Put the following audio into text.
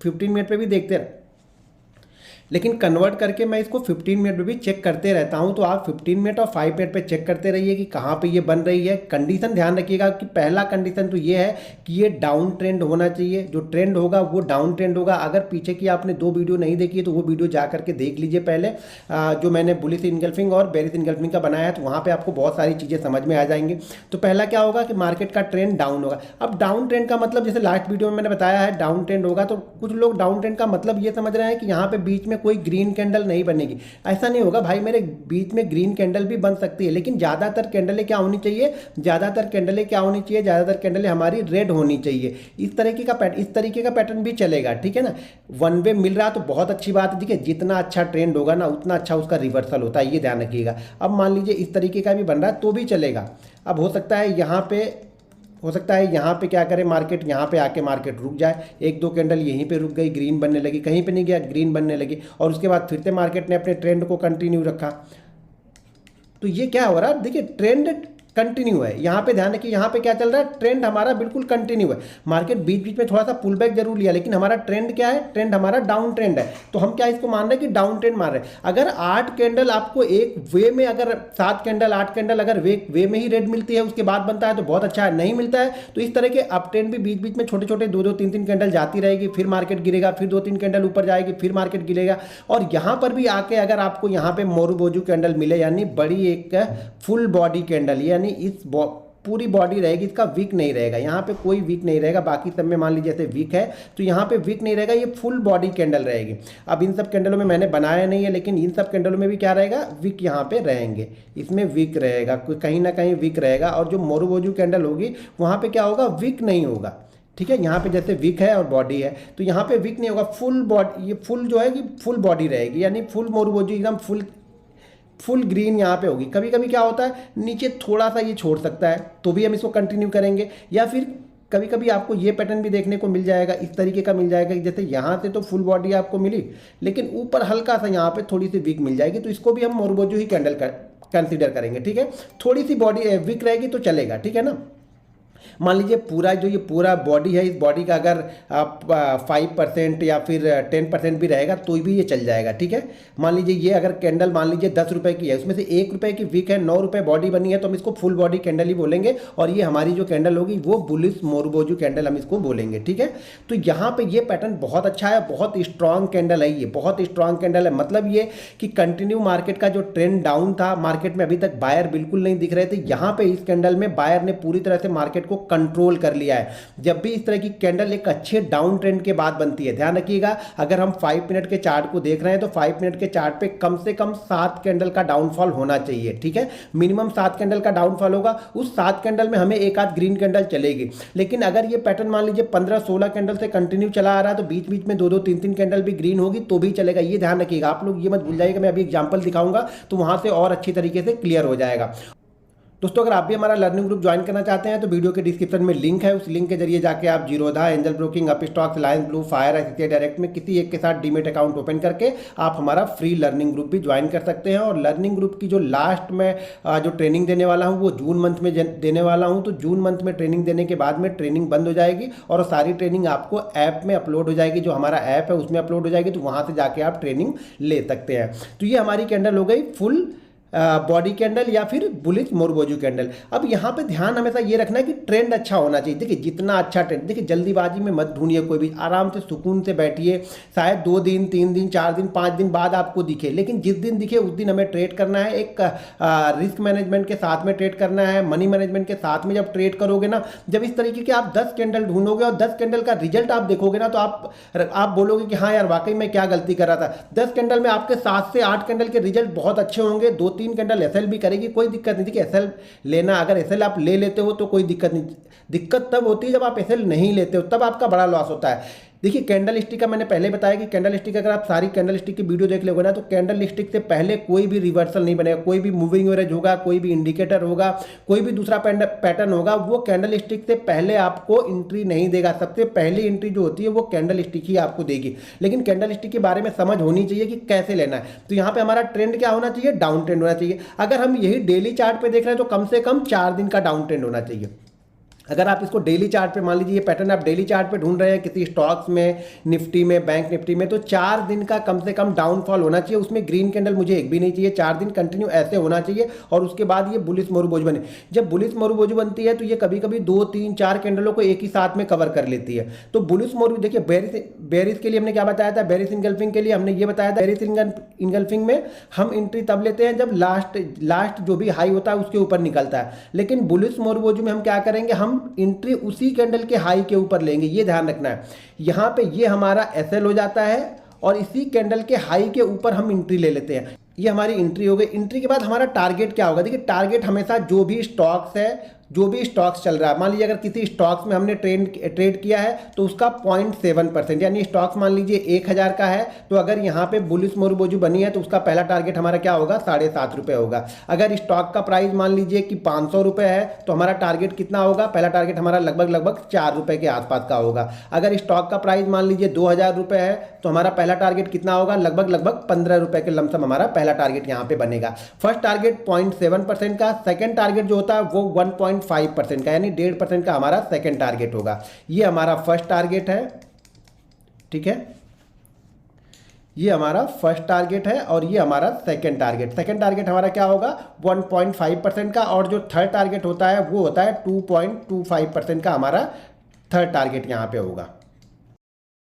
15 minute पे भी देखते रहे, लेकिन कन्वर्ट करके मैं इसको 15 मिनट में भी चेक करते रहता हूं। तो आप 15 मिनट और 5 मिनट पे चेक करते रहिए कि कहाँ पे ये बन रही है। कंडीशन ध्यान रखिएगा कि पहला कंडीशन तो ये है कि ये डाउन ट्रेंड होना चाहिए, जो ट्रेंड होगा वो डाउन ट्रेंड होगा। अगर पीछे की आपने 2 वीडियो नहीं देखी है तो वो वीडियो जा करके देख लीजिए पहले, जो मैंने बुलिश इनगल्फिंग और बेरिश इनगल्फिंग का बनाया है, तो वहाँ पर आपको बहुत सारी चीज़ें समझ में आ जाएंगी। तो पहला क्या होगा कि मार्केट का ट्रेंड डाउन होगा। अब डाउन ट्रेंड का मतलब जैसे लास्ट वीडियो में मैंने बताया है डाउन ट्रेंड होगा, तो कुछ लोग डाउन ट्रेंड का मतलब ये समझ रहे हैं कि यहाँ पे बीच में कोई ग्रीन कैंडल नहीं बनेगी। ऐसा नहीं होगा भाई मेरे, बीच में ग्रीन कैंडल भी बन सकती है, लेकिन ज्यादातर कैंडलें क्या होनी चाहिए, ज्यादातर कैंडलें हमारी रेड होनी चाहिए। इस तरीके का पैटर्न भी चलेगा, ठीक है ना। वन वे मिल रहा तो बहुत अच्छी बात है। देखिए जितना अच्छा ट्रेंड होगा ना उतना अच्छा उसका रिवर्सल होता है, ये ध्यान रखिएगा। अब मान लीजिए इस तरीके का भी बन रहा है तो भी चलेगा। अब हो सकता है यहाँ पे क्या करे मार्केट, यहाँ पे आके मार्केट रुक जाए, 1-2 कैंडल यहीं पे रुक गई, ग्रीन बनने लगी, कहीं पे नहीं गया, ग्रीन बनने लगी, और उसके बाद फिर से मार्केट ने अपने ट्रेंड को कंटिन्यू रखा। तो ये क्या हो रहा है, देखिए ट्रेंड कंटिन्यू है। यहाँ पे ध्यान रखिए, यहाँ पे क्या चल रहा है, ट्रेंड हमारा बिल्कुल कंटिन्यू है। मार्केट बीच बीच में थोड़ा सा पुल बैक जरूर लिया, लेकिन हमारा ट्रेंड क्या है, ट्रेंड हमारा डाउन ट्रेंड है। तो हम क्या इसको मान रहे हैं कि डाउन ट्रेंड मान रहे हैं। अगर 8 कैंडल आपको एक वे में, अगर 7 कैंडल 8 कैंडल अगर वे में ही रेड मिलती है उसके बाद बनता है तो बहुत अच्छा है, नहीं मिलता है तो इस तरह के अप ट्रेंड भी बीच बीच में छोटे छोटे 2-2 3-3 कैंडल जाती रहेगी, फिर मार्केट गिरेगा, फिर 2-3 कैंडल ऊपर जाएगी, फिर मार्केट गिरेगा। और यहाँ पर भी आके अगर आपको यहाँ पे मोरुबोजू कैंडल मिले, यानी बड़ी एक फुल बॉडी कैंडल, यानी इस पूरी बॉडी रहेगी, इसका वीक नहीं रहेगा, यहाँ पे कोई वीक नहीं रहेगा। बाकी सब में मान लीजिए जैसे वीक है तो यहाँ पे वीक नहीं रहेगा, ये फुल बॉडी कैंडल रहेगी। अब इन सब कैंडलों में मैंने बनाया नहीं है, लेकिन इन सब कैंडलों में भी क्या रहेगा, वीक यहाँ पे रहेंगे, इसमें वीक रहेगा, कहीं ना कहीं वीक रहेगा। और जो मोरुबोजू कैंडल होगी वहाँ पे क्या होगा, वीक नहीं होगा, ठीक है। यहाँ पे जैसे वीक है और बॉडी है तो यहाँ पे वीक नहीं होगा, फुल बॉडी, ये फुल जो है कि फुल बॉडी रहेगी, यानी फुल मोरुबोजू एकदम फुल ग्रीन यहाँ पे होगी। कभी कभी क्या होता है नीचे थोड़ा सा ये छोड़ सकता है तो भी हम इसको कंटिन्यू करेंगे, या फिर कभी कभी आपको ये पैटर्न भी देखने को मिल जाएगा, इस तरीके का मिल जाएगा कि जैसे यहाँ से तो फुल बॉडी आपको मिली लेकिन ऊपर हल्का सा यहाँ पे थोड़ी सी वीक मिल जाएगी, तो इसको भी हम मोरुबोजू ही कैंडल कंसीडर करेंगे, ठीक है। थोड़ी सी बॉडी वीक रहेगी तो चलेगा, ठीक है ना। मान लीजिए ये पूरा बॉडी है, इस बॉडी का अगर आप 5% या फिर 10% भी रहेगा तो भी ये चल जाएगा, ठीक है। मान लीजिए ये अगर कैंडल मान लीजिए 10 रुपए की है, उसमें से 1 रुपए की वीक है, 9 रुपए बॉडी बनी है, तो हम इसको फुल बॉडी कैंडल ही बोलेंगे, और ये हमारी जो कैंडल होगी वो बुलिश मोरुबोजू कैंडल हम इसको बोलेंगे, ठीक है। तो यहाँ पे ये पैटर्न बहुत अच्छा है, बहुत स्ट्रांग कैंडल है, ये बहुत स्ट्रांग कैंडल है। मतलब ये कि कंटिन्यू मार्केट का जो ट्रेंड डाउन था, मार्केट में अभी तक बायर बिल्कुल नहीं दिख रहे थे, यहाँ पे इस कैंडल में बायर ने पूरी तरह से मार्केट को कंट्रोल कर लिया है। जब भी इस तरह की कैंडल एक अच्छे डाउन ट्रेंड के बाद बनती है, ध्यान रखिएगा, अगर हम 5 मिनट के चार्ट को देख रहे हैं तो 5 मिनट के चार्ट पे कम से कम 7 कैंडल का डाउनफॉल होना चाहिए, ठीक है। मिनिमम 7 कैंडल का डाउनफॉल होगा, उस 7 कैंडल में हमें एक आध ग्रीन कैंडल चलेगी। लेकिन अगर ये पैटर्न मान लीजिए 15-16 कैंडल से कंटिन्यू चला आ रहा है तो बीच बीच में 2-2 3-3 कैंडल भी ग्रीन होगी तो भी चलेगा, ये ध्यान रखिएगा। आप लोग ये मत भूल जाइएगा, मैं अभी एग्जांपल दिखाऊंगा तो वहां से और अच्छी तरीके से क्लियर हो जाएगा। दोस्तों अगर आप भी हमारा लर्निंग ग्रुप ज्वाइन करना चाहते हैं तो वीडियो के डिस्क्रिप्शन में लिंक है, उस लिंक के जरिए जाके आप Zerodha, angel broking, Upstox, Reliance blue, fire, ICICI direct में किसी एक के साथ डीमेट अकाउंट ओपन करके आप हमारा फ्री लर्निंग ग्रुप भी ज्वाइन कर सकते हैं। और लर्निंग ग्रुप की जो लास्ट में जो ट्रेनिंग देने वाला हूँ वो जून मंथ में देने वाला हूँ। तो जून मंथ में ट्रेनिंग देने के बाद में ट्रेनिंग बंद हो जाएगी और सारी ट्रेनिंग आपको ऐप में अपलोड हो जाएगी, जो हमारा ऐप है उसमें अपलोड हो जाएगी, तो वहाँ से जाके आप ट्रेनिंग ले सकते हैं। तो ये हमारी कैंडल हो गई फुल बॉडी कैंडल या फिर बुलिश मोरुबोजू कैंडल। अब यहाँ पे ध्यान हमेशा ये रखना है कि ट्रेंड अच्छा होना चाहिए। देखिए जितना अच्छा ट्रेंड, देखिए जल्दीबाजी में मत ढूंढिए, कोई भी आराम से सुकून से बैठिए, शायद 2 दिन 3 दिन 4 दिन 5 दिन बाद आपको दिखे, लेकिन जिस दिन दिखे उस दिन हमें ट्रेड करना है। एक रिस्क मैनेजमेंट के साथ में ट्रेड करना है, मनी मैनेजमेंट के साथ में जब ट्रेड करोगे ना, जब इस तरीके के आप 10 कैंडल ढूंढोगे और 10 कैंडल का रिजल्ट आप देखोगे ना, तो आप बोलोगे कि हाँ यार वाकई में क्या गलती कर रहा था। 10 कैंडल में आपके 7 से 8 कैंडल के रिजल्ट बहुत अच्छे होंगे, 2-3 कैंडल एसएल भी करेगी, कोई दिक्कत नहीं। देखिए एसएल लेना, अगर एसएल आप ले लेते हो तो कोई दिक्कत नहीं, दिक्कत तब होती है जब आप एसएल नहीं लेते हो, तब आपका बड़ा लॉस होता है। देखिए कैंडल स्टिक का मैंने पहले बताया कि कैंडल स्टिक, अगर आप सारी कैंडल स्टिक की वीडियो देख लोगे ना तो कैंडल स्टिक से पहले कोई भी रिवर्सल नहीं बनेगा, कोई भी मूविंग एवरेज होगा, कोई भी इंडिकेटर होगा, कोई भी दूसरा पैटर्न होगा, वो कैंडल स्टिक से पहले आपको एंट्री नहीं देगा। सबसे पहली एंट्री जो होती है वो कैंडल स्टिक ही आपको देगी। लेकिन कैंडल स्टिक के बारे में समझ होनी चाहिए कि कैसे लेना है। तो यहाँ पे हमारा ट्रेंड क्या होना चाहिए, डाउन ट्रेंड होना चाहिए। अगर हम यही डेली चार्ट पे देख रहे हैं तो कम से कम 4 दिन का डाउन ट्रेंड होना चाहिए। अगर आप इसको डेली चार्ट पे मान लीजिए ये पैटर्न आप डेली चार्ट पे ढूंढ रहे हैं किसी स्टॉक्स में, निफ्टी में, बैंक निफ्टी में, तो 4 दिन का कम से कम डाउनफॉल होना चाहिए, उसमें ग्रीन कैंडल मुझे एक भी नहीं चाहिए, 4 दिन कंटिन्यू ऐसे होना चाहिए और उसके बाद ये बुलिश मोरूबोज बने। जब बुलिश मोरूबोज बनती है तो ये कभी कभी 2, 3, 4 कैंडलों को एक ही साथ में कवर कर लेती है। तो बुलिश मोरूबोज देखिए, बेरिस के लिए हमने क्या बताया था, बेरिस इनगल्फिंग के लिए हमने ये बताया था, बेरिस इनगल्फिंग में हम एंट्री तब लेते हैं जब लास्ट जो भी हाई होता है उसके ऊपर निकलता है। लेकिन बुलिश मोरूबोज में हम क्या करेंगे, हम एंट्री उसी कैंडल के हाई के ऊपर लेंगे, ये ध्यान रखना है। यहाँ पे ये हमारा एसएल हो जाता है और इसी कैंडल के हाई के ऊपर हम एंट्री ले लेते हैं। ये हमारी एंट्री हो गई। एंट्री के बाद हमारा टारगेट क्या होगा, देखिए टारगेट हमेशा जो भी स्टॉक्स है, जो भी स्टॉक्स चल रहा है, मान लीजिए अगर किसी स्टॉक्स में हमने ट्रेड किया है तो उसका 0.7%, यानी स्टॉक्स मान लीजिए 1000 का है, तो अगर यहाँ पे बुलिश मोरूबोज बनी है तो उसका पहला टारगेट हमारा क्या होगा, 7.5 रुपये होगा। अगर स्टॉक का प्राइस मान लीजिए कि 500 रुपये है तो हमारा टारगेट कितना होगा, पहला टारगेट हमारा लगभग 4 रुपये के आसपास का होगा। अगर स्टॉक का प्राइस मान लीजिए 2000 रुपये है तो हमारा पहला टारगेट कितना होगा, लगभग 15 रुपये के लमसम हमारा पहला टारगेट यहाँ पे बनेगा। फर्स्ट टारगेट 0.7% का, सेकेंड टारगेट जो होता है वो 1.5% का, यानी 1.5% का हमारा सेकेंड टारगेट होगा। ये हमारा फर्स्ट टारगेट है, ठीक है, ये हमारा फर्स्ट टारगेट है और ये हमारा सेकेंड टारगेट। सेकेंड टारगेट हमारा क्या होगा, 1.5% का, और जो थर्ड टारगेट होता है वो होता है 2.25% का, हमारा थर्ड टारगेट यहाँ पे होगा।